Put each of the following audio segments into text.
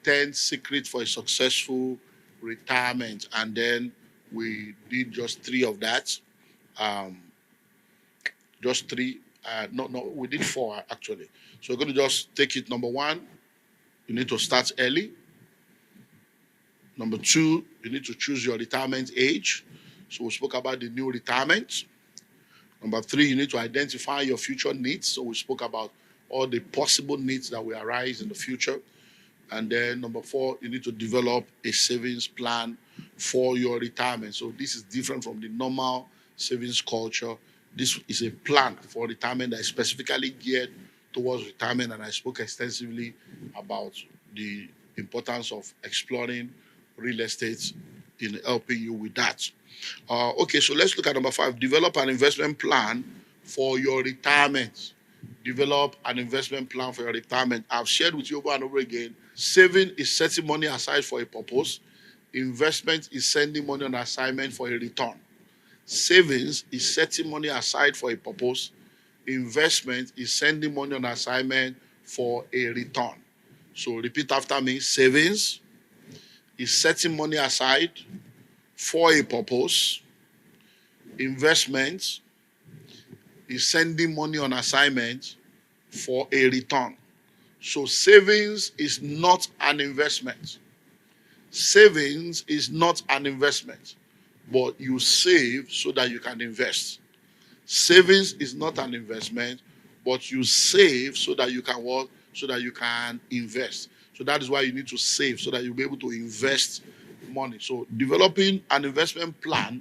10 secrets for a successful retirement, and then we did just three of that. Um, just three. No, we did four actually. So we're going to just take it. Number one, you need to start early. Number two, you need to choose your retirement age. So we spoke about the new retirement. Number three, you need to identify your future needs. So we spoke about all the possible needs that will arise in the future. And then number four, you need to develop a savings plan for your retirement. So this is different from the normal savings culture. This is a plan for retirement that is specifically geared towards retirement. And I spoke extensively about the importance of exploring real estate in helping you with that. Okay, so let's look at number five. Develop an investment plan for your retirement. Develop an investment plan for your retirement. I've shared with you over and over again. Saving is setting money aside for a purpose. Investment is sending money on assignment for a return. Savings is setting money aside for a purpose. Investment is sending money on assignment for a return. So repeat after me. Savings is setting money aside for a purpose. Investment is sending money on assignment for a return. So savings is not an investment. Savings is not an investment, but you save so that you can invest. Savings is not an investment, but you save so that you can what? So that you can invest. So that is why you need to save so that you'll be able to invest money. So developing an investment plan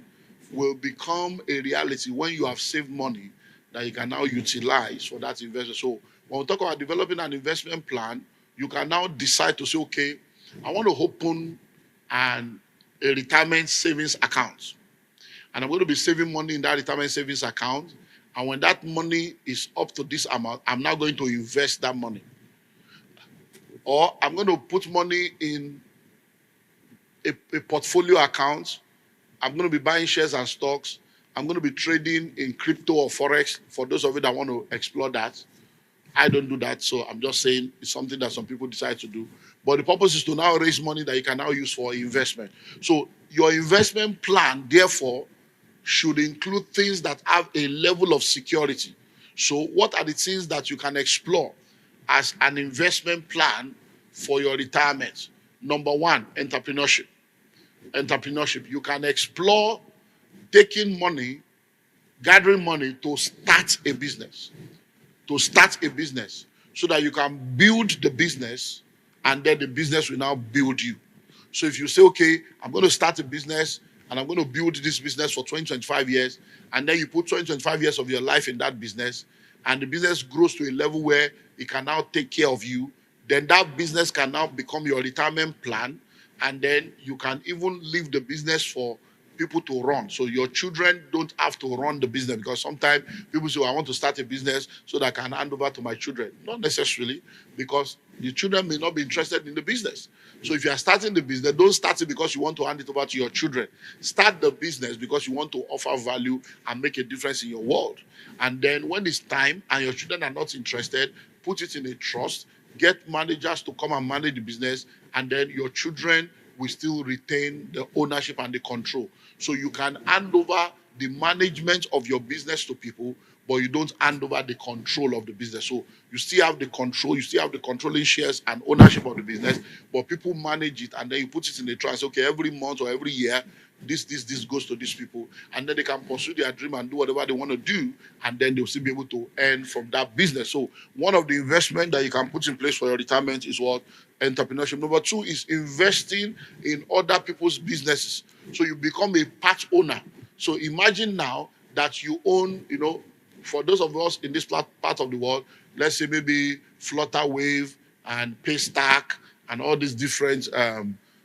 will become a reality when you have saved money that you can now utilize for that investment. So when we talk about developing an investment plan, you can now decide to say, okay, I want to open a retirement savings account. And I'm going to be saving money in that retirement savings account. And when that money is up to this amount, I'm now going to invest that money. Or I'm going to put money in a portfolio account. I'm going to be buying shares and stocks. I'm going to be trading in crypto or forex. For those of you that want to explore that, I don't do that. So I'm just saying it's something that some people decide to do. But the purpose is to now raise money that you can now use for investment. So your investment plan, therefore, should include things that have a level of security. So what are the things that you can explore as an investment plan for your retirement? Number one, entrepreneurship. Entrepreneurship. You can explore taking money, gathering money to start a business. To start a business so that you can build the business and then the business will now build you. So if you say, okay, I'm going to start a business and I'm going to build this business for 20, 25 years, and then you put 20, 25 years of your life in that business, and the business grows to a level where it can now take care of you, then that business can now become your retirement plan, and then you can even leave the business for people to run. So your children don't have to run the business, because sometimes people say, I want to start a business so that I can hand over to my children. Not necessarily, because the children may not be interested in the business. So if you are starting the business, don't start it because you want to hand it over to your children. Start the business because you want to offer value and make a difference in your world. And then when it's time and your children are not interested, put it in a trust, get managers to come and manage the business, and then your children will still retain the ownership and the control. So you can hand over the management of your business to people, but you don't hand over the control of the business. So you still have the control, you still have the controlling shares and ownership of the business, but people manage it, and then you put it in a trust. Okay, every month or every year, this goes to these people, and then they can pursue their dream and do whatever they want to do, and then they'll still be able to earn from that business. So one of the investment that you can put in place for your retirement is what? Entrepreneurship. Number two is investing in other people's businesses. So you become a part owner. So imagine now that you own, for those of us in this part of the world, let's say maybe Flutterwave and Paystack and all these different,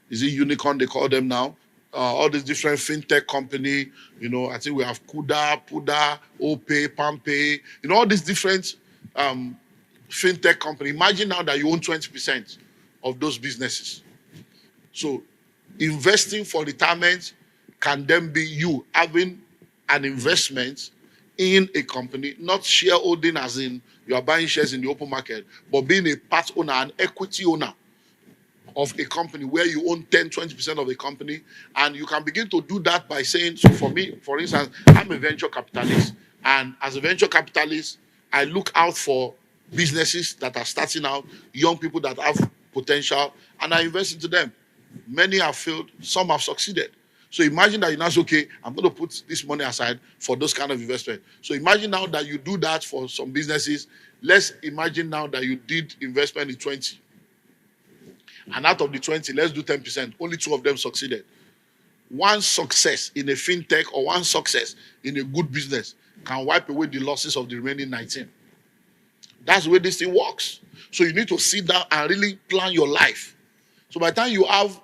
is it Unicorn they call them now? All these different fintech company, I think we have Kuda, Puda, OPay, PalmPay, all these different fintech company. Imagine now that you own 20% of those businesses. So investing for retirement can then be you having an investment in a company, not shareholding as in you are buying shares in the open market, but being a part owner, an equity owner of a company where you own 10-20% of a company, and you can begin to do that by saying, so for me, for instance, I'm a venture capitalist, and as a venture capitalist, I look out for businesses that are starting out, young people that have potential, and I invest into them. Many have failed, some have succeeded. So imagine that you now say, okay, I'm going to put this money aside for those kind of investment. So imagine now that you do that for some businesses. Let's imagine now that you did investment in 20. And out of the 20, let's do 10%. Only 2 of them succeeded. One success in a fintech or one success in a good business can wipe away the losses of the remaining 19. That's the way this thing works. So you need to sit down and really plan your life. So by the time you have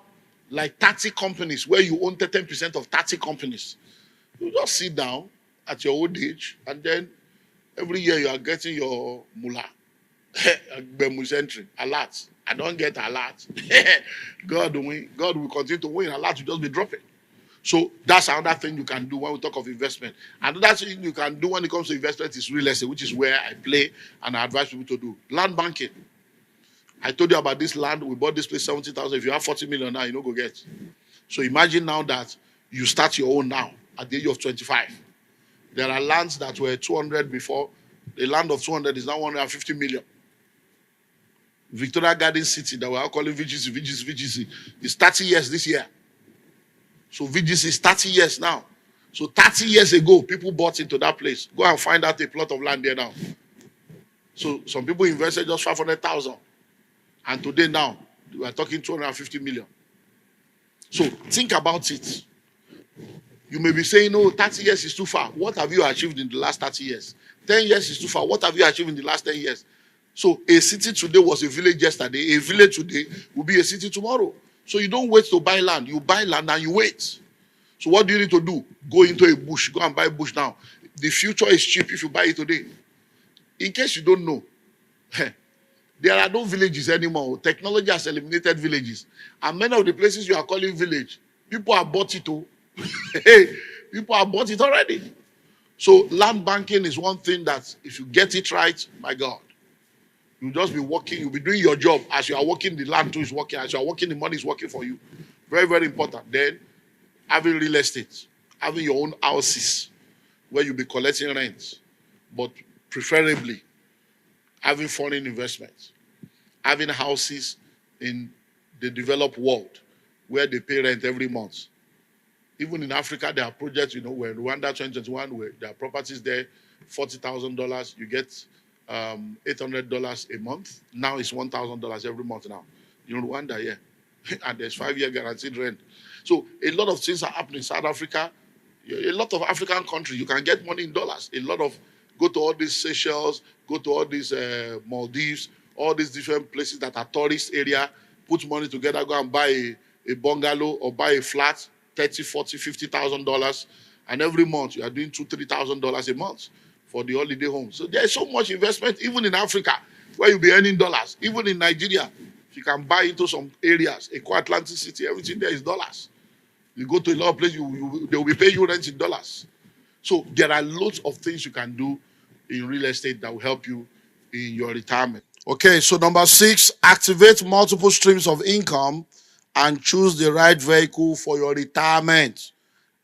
like 30 companies where you own 10% of 30 companies, you just sit down at your old age, and then every year you are getting your mullah. Alert. I don't get alert. God will continue to win. Alert will just be dropping. So that's another thing you can do when we talk of investment. Another thing you can do when it comes to investment is real estate, which is where I play and I advise people to do. Land banking. I told you about this land. We bought this place 70,000. If you have 40 million now, you don't go get. So imagine now that you start your own now at the age of 25. There are lands that were 200 before. The land of 200 is now 150 million. Victoria Garden City that we are calling VGC is 30 years this year. So VGC is 30 years now. So 30 years ago, people bought into that place. Go and find out a plot of land there now. So some people invested just 500,000. And today now, we are talking 250 million. So think about it. You may be saying, no, 30 years is too far. What have you achieved in the last 30 years? 10 years is too far. What have you achieved in the last 10 years? So a city today was a village yesterday. A village today will be a city tomorrow. So you don't wait to buy land. You buy land and you wait. So what do you need to do? Go into a bush. Go and buy a bush now. The future is cheap if you buy it today. In case you don't know, there are no villages anymore. Technology has eliminated villages. And many of the places you are calling village, people have bought it too. People have bought it already. So land banking is one thing that if you get it right, my God, you'll just be working, you'll be doing your job. As you are working, the land too is working. As you are working, the money is working for you. Very, very important. Then, having real estate, having your own houses where you'll be collecting rent, but preferably having foreign investments, having houses in the developed world where they pay rent every month. Even in Africa, there are projects, where Rwanda 2021, where there are properties there, $40,000, you get $800 a month. Now it's $1,000 every month now. Rwanda, yeah. And there's 5-year guaranteed rent. So a lot of things are happening in South Africa. A lot of African countries, you can get money in dollars. Go to all these Seychelles, go to all these Maldives, all these different places that are tourist area, put money together, go and buy a bungalow or buy a flat, $30,000, $40,000, $50,000, and every month you are doing $2,000-$3,000 a month for the holiday home. So there is so much investment, even in Africa, where you'll be earning dollars. Even in Nigeria, if you can buy into some areas, Eko Atlantic City, everything there is dollars. You go to a lot of places, they will be paying you rent in dollars. So there are lots of things you can do in real estate that will help you in your retirement. Okay, so number 6, activate multiple streams of income and choose the right vehicle for your retirement.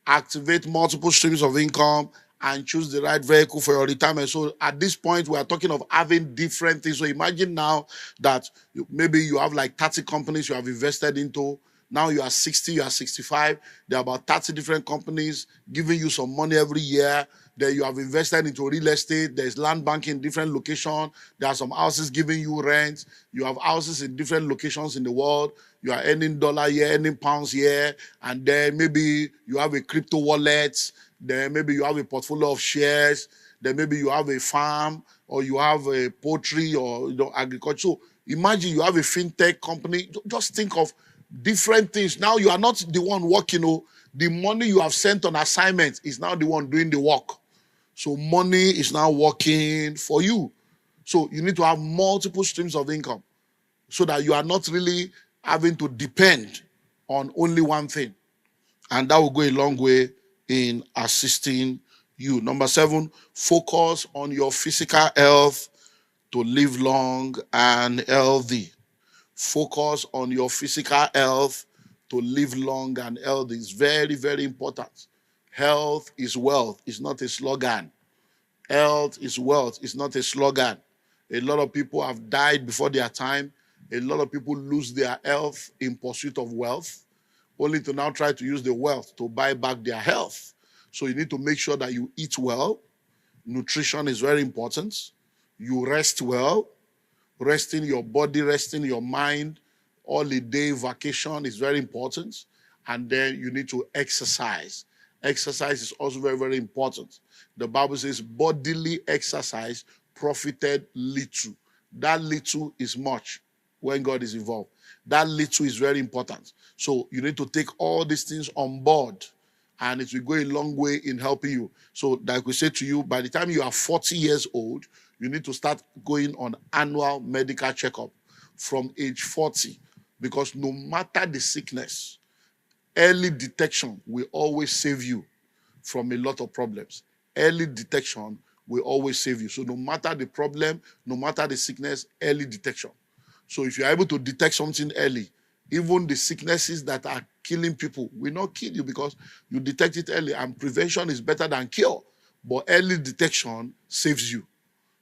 Activate multiple streams of income and choose the right vehicle for your retirement. So at this point, we are talking of having different things. So imagine now that maybe you have like 30 companies you have invested into. Now you are 60, you are 65. There are about 30 different companies giving you some money every year. Then you have invested into real estate. There's land banking in different locations. There are some houses giving you rent. You have houses in different locations in the world. You are earning dollar here, earning pounds here. And then maybe you have a crypto wallet. Then maybe you have a portfolio of shares. Then maybe you have a farm or you have a poultry or agriculture. So imagine you have a fintech company. Just think of different things. Now you are not the one working. The money you have sent on assignment is now the one doing the work. So money is now working for you. So you need to have multiple streams of income so that you are not really having to depend on only one thing. And that will go a long way in assisting you. Number 7, focus on your physical health to live long and healthy. Focus on your physical health to live long, and health is very, very important. Health is wealth. It's not a slogan. Health is wealth. It's not a slogan. A lot of people have died before their time. A lot of people lose their health in pursuit of wealth, only to now try to use the wealth to buy back their health. So you need to make sure that you eat well. Nutrition is very important. You rest well. Resting your body, resting your mind, holiday, vacation is very important. And then you need to exercise. Exercise is also very, very important. The Bible says bodily exercise profited little. That little is much when God is involved. That little is very important. So you need to take all these things on board, and it will go a long way in helping you. So like we said to you, by the time you are 40 years old, you need to start going on annual medical checkup from age 40, because no matter the sickness, early detection will always save you from a lot of problems. Early detection will always save you. So no matter the problem, no matter the sickness, early detection. So if you're able to detect something early, even the sicknesses that are killing people will not kill you, because you detect it early, and prevention is better than cure. But early detection saves you.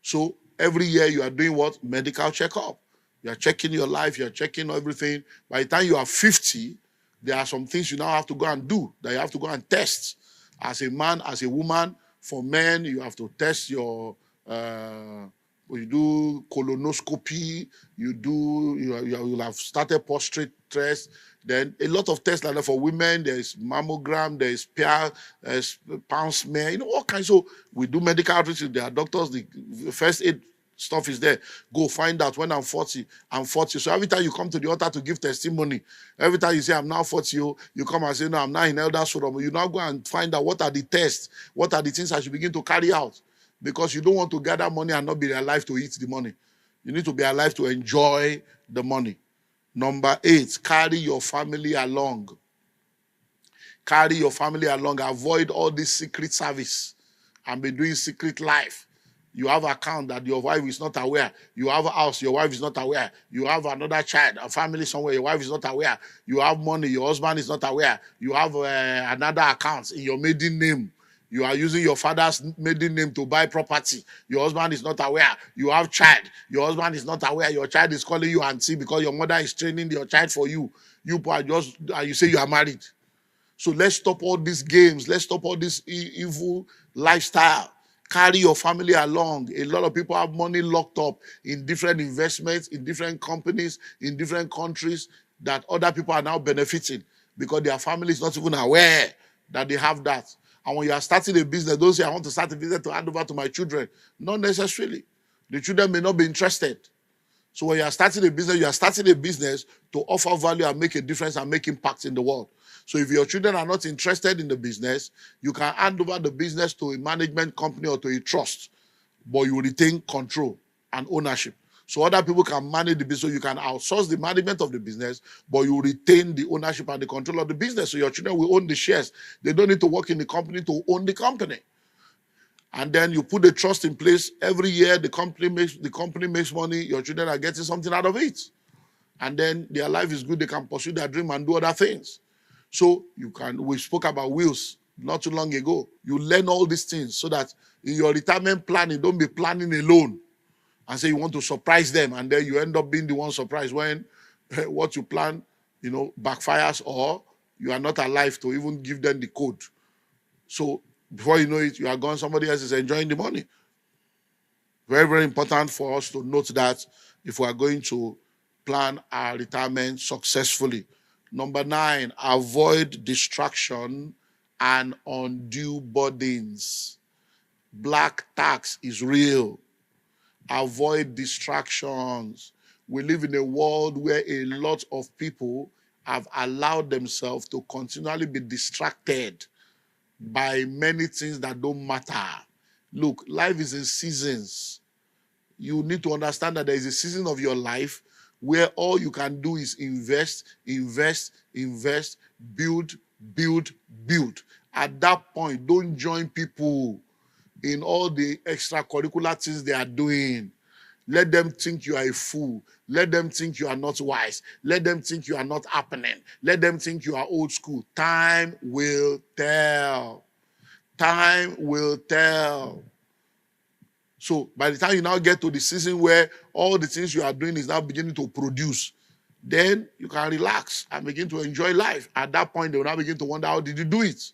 So every year you are doing what? Medical checkup. You are checking your life, you are checking everything. By the time you are 50, there are some things you now have to go and do, that you have to go and test. As a man, as a woman, for men, you have to test your, you do colonoscopy, you'll have started prostate test. Then a lot of tests like that. For women, there is mammogram, there is pound smear, all kinds. So we do medical outreach. There are doctors, the first aid stuff is there. Go find out. When I'm 40, I'm 40. So every time you come to the altar to give testimony, every time you say, I'm now 40, you come and say, no, I'm now in elder forum. You now go and find out what are the tests, what are the things I should begin to carry out. Because you don't want to gather money and not be alive to eat the money. You need to be alive to enjoy the money. Number 8, carry your family along. Carry your family along. Avoid all this secret service and be doing secret life. You have an account that your wife is not aware. You have a house, your wife is not aware. You have another child, a family somewhere, your wife is not aware. You have money, your husband is not aware. You have another account in your maiden name. You are using your father's maiden name to buy property. Your husband is not aware. You have child. Your husband is not aware. Your child is calling you auntie because your mother is training your child for you. You say you are married. So let's stop all these games. Let's stop all this evil lifestyle. Carry your family along. A lot of people have money locked up in different investments, in different companies, in different countries that other people are now benefiting because their family is not even aware that they have that. And when you are starting a business, don't say, I want to start a business to hand over to my children. Not necessarily. The children may not be interested. So when you are starting a business to offer value and make a difference and make impact in the world. So if your children are not interested in the business, you can hand over the business to a management company or to a trust, but you retain control and ownership. So other people can manage the business. So you can outsource the management of the business, but you retain the ownership and the control of the business. So your children will own the shares. They don't need to work in the company to own the company. And then you put the trust in place. Every year the company makes money. Your children are getting something out of it. And then their life is good. They can pursue their dream and do other things. So we spoke about wills not too long ago. You learn all these things so that in your retirement planning, don't be planning alone and say you want to surprise them, and then you end up being the one surprised when what you plan, backfires, or you are not alive to even give them the code. So before you know it, you are gone. Somebody else is enjoying the money. Very, very important for us to note that if we are going to plan our retirement successfully. Number 9, avoid distraction and undue burdens. Black tax is real. Avoid distractions. We live in a world where a lot of people have allowed themselves to continually be distracted by many things that don't matter. Look, life is in seasons. You need to understand that there is a season of your life where all you can do is invest, build. At that point, don't join people in all the extracurricular things they are doing. Let them think you are a fool. Let them think you are not wise. Let them think you are not happening. Let them think you are old school. Time will tell. Time will tell. So by the time you now get to the season where all the things you are doing is now beginning to produce, then you can relax and begin to enjoy life. At that point, they will now begin to wonder, how did you do it?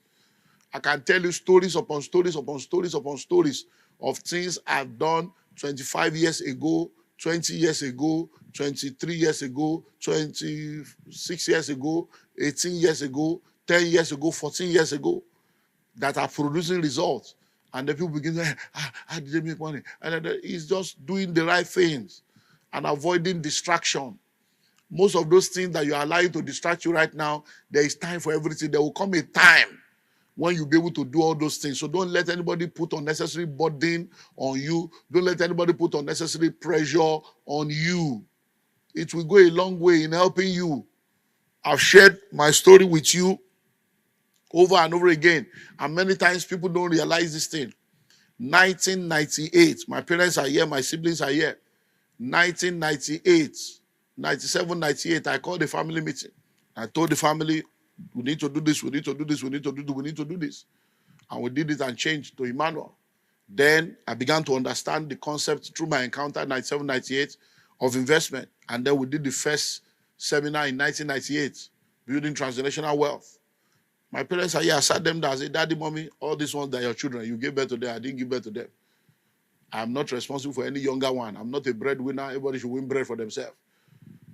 I can tell you stories upon stories upon stories upon stories of things I've done 25 years ago, 20 years ago, 23 years ago, 26 years ago, 18 years ago, 10 years ago, 14 years ago, that are producing results. And the people begin to say, how did they make money? And it's just doing the right things and avoiding distraction. Most of those things that you are allowing to distract you right now, there is time for everything. There will come a time when you'll be able to do all those things. So don't let anybody put unnecessary burden on you. Don't let anybody put unnecessary pressure on you. It will go a long way in helping you. I've shared my story with you over and over again. And many times people don't realize this thing. 1998, my parents are here, my siblings are here. 1998, 97, 98, I called a family meeting. I told the family, we need to do this, we need to do this, we need to do this. And we did it and changed to Emmanuel. Then I began to understand the concept through my encounter 97, 98 of investment. And then we did the first seminar in 1998, building transgenerational wealth. My parents are here. I sat them down. I said, Daddy, Mommy, all these ones that are your children, you gave birth to them. I didn't give birth to them. I'm not responsible for any younger one. I'm not a breadwinner. Everybody should win bread for themselves.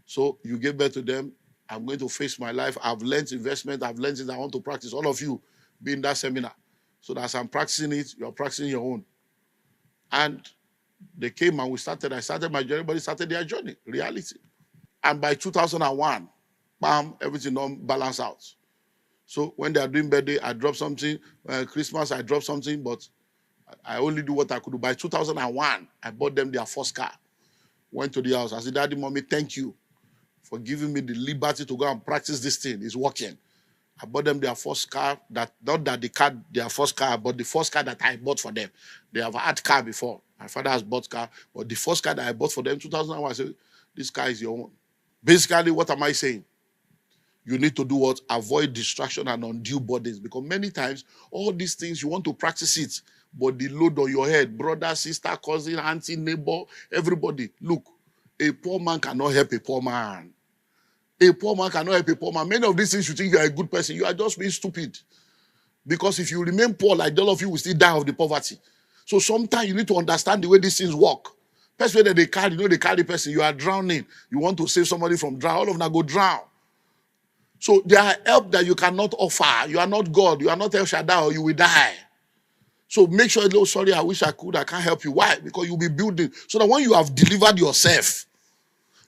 So you gave birth to them. I'm going to face my life. I've learned investment. I've learned it. I want to practice. All of you be in that seminar. So that as I'm practicing it, you're practicing your own. And they came and we started. I started my journey. Everybody started their journey. Reality. And by 2001, bam, everything all balanced out. So when they are doing birthday, I drop something. Christmas, I drop something. But I only do what I could do. By 2001, I bought them their first car. Went to the house. I said, Daddy, Mommy, thank you for giving me the liberty to go and practice this thing. It's working. I bought them their first car. Not that the car, their first car, but the first car that I bought for them. They have had car before. My father has bought car. But the first car that I bought for them in 2001, I said, this car is your own. Basically, what am I saying? You need to do what? Avoid distraction and undue burdens. Because many times, all these things, you want to practice it, but the load on your head, brother, sister, cousin, auntie, neighbor, everybody. Look, a poor man cannot help a poor man. A poor man cannot help a poor man. Many of these things, you think you are a good person. You are just being stupid. Because if you remain poor, like all of you will still die of the poverty. So sometimes you need to understand the way these things work. First way that they carry, they carry person. You are drowning. You want to save somebody from drown. All of them go drown. So there are help that you cannot offer. You are not God. You are not El Shaddai, or you will die. So make sure, oh, sorry, I wish I could. I can't help you. Why? Because you'll be building. So that when you have delivered yourself,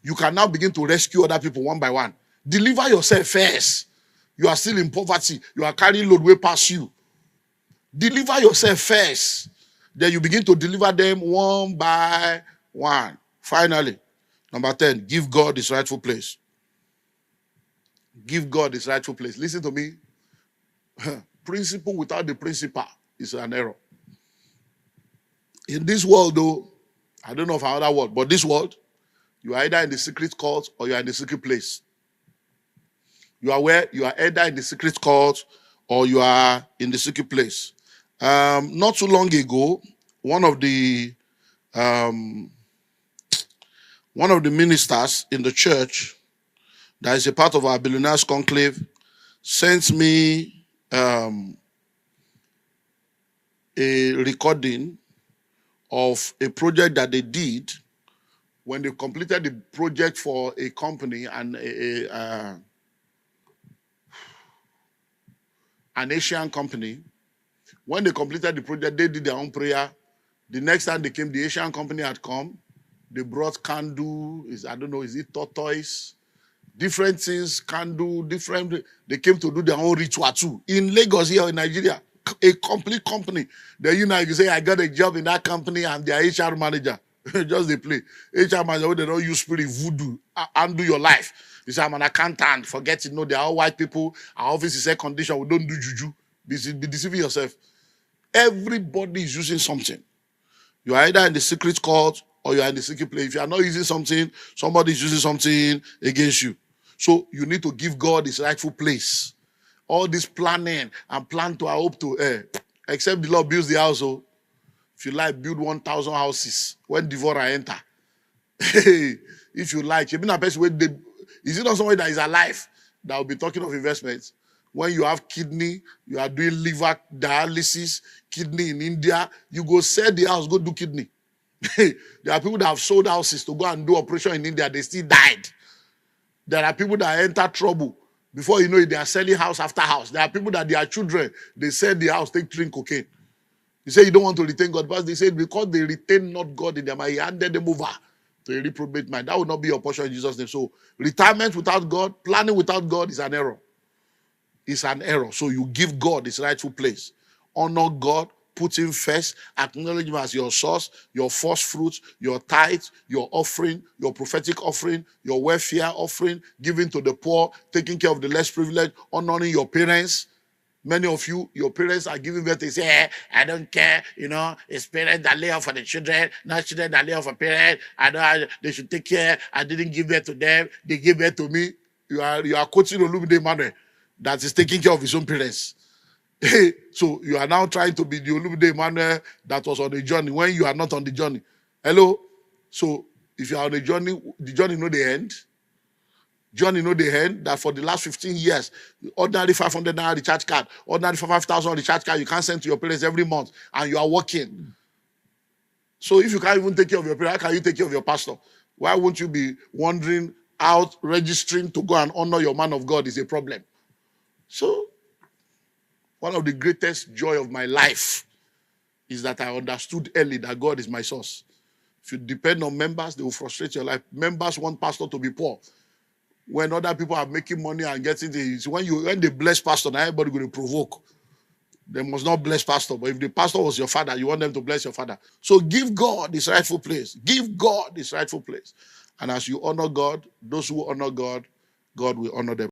you can now begin to rescue other people one by one. Deliver yourself first. You are still in poverty. You are carrying load way past you. Deliver yourself first. Then you begin to deliver them one by one. Finally, number 10, give God his rightful place. Give God his rightful place. Listen to me. Principle without the principal is an error. In this world, though, I don't know of another world, but this world, you are either in the secret court or you are in the secret place. You are where? You are either in the secret court or you are in the secret place. Not too long ago, one of the ministers in the church that is a part of our Billionaires Conclave sent me a recording of a project that they did when they completed the project for a company and an Asian company. When they completed the project, they did their own prayer. The next time they came, the Asian company had come. They brought candle, I don't know, is it tortoise? Different things, candle, different. They came to do their own ritual too. In Lagos here in Nigeria, a complete company. Then you say, I got a job in that company, I'm their HR manager. Just they play. HR manager, they don't use spirit voodoo, undo your life. You say, I'm an accountant, forget it. No, they are all white people. Our office is air conditioned, we don't do juju. Be deceiving yourself. Everybody is using something. You are either in the secret court or you are in the secret place. If you are not using something, somebody is using something against you. So you need to give God his rightful place. All this planning and plan to, I hope to, except the Lord builds the house. So if you like, build 1,000 houses when devourer enter. If you like, you mean a person with the, is it not somebody that is alive that will be talking of investments? When you have kidney, you are doing liver dialysis, kidney in India, you go sell the house, go do kidney. There are people that have sold houses to go and do operation in India, they still died. There are people that enter trouble. Before you know it, they are selling house after house. There are people that their children, they sell the house, they drink cocaine. You say you don't want to retain God, but they say because they retain not God in their mind, he handed them over to a reprobate mind. That will not be your portion in Jesus' name. So retirement without God, planning without God is an error. It's an error. So you give God his rightful place. Honor God, put him first, acknowledge him as your source, your first fruits, your tithe, your offering, your prophetic offering, your welfare offering, giving to the poor, taking care of the less privileged, honoring your parents. Many of you, your parents are giving birth, they say, I don't care, it's parents that lay off for the children, not children that lay off for parents. They should take care. I didn't give birth to them. They gave birth to me. You are quoting Olumide Emmanuel that is taking care of his own parents. So you are now trying to be the Olumide Emmanuel that was on the journey when you are not on the journey. Hello? So if you are on the journey know the end. Johnny know the end that for the last 15 years, ordinary 500 naira recharge card, ordinary 5,000 recharge card, you can't send to your parents every month, and you are working. So if you can't even take care of your parents, how can you take care of your pastor? Why won't you be wandering out, registering to go and honor your man of God is a problem. So one of the greatest joy of my life is that I understood early that God is my source. If you depend on members, they will frustrate your life. Members want pastor to be poor. When other people are making money and getting things, when they bless pastor, now everybody going to provoke. They must not bless pastor. But if the pastor was your father, you want them to bless your father. So give God his rightful place. Give God his rightful place. And as you honor God, those who honor God, God will honor them.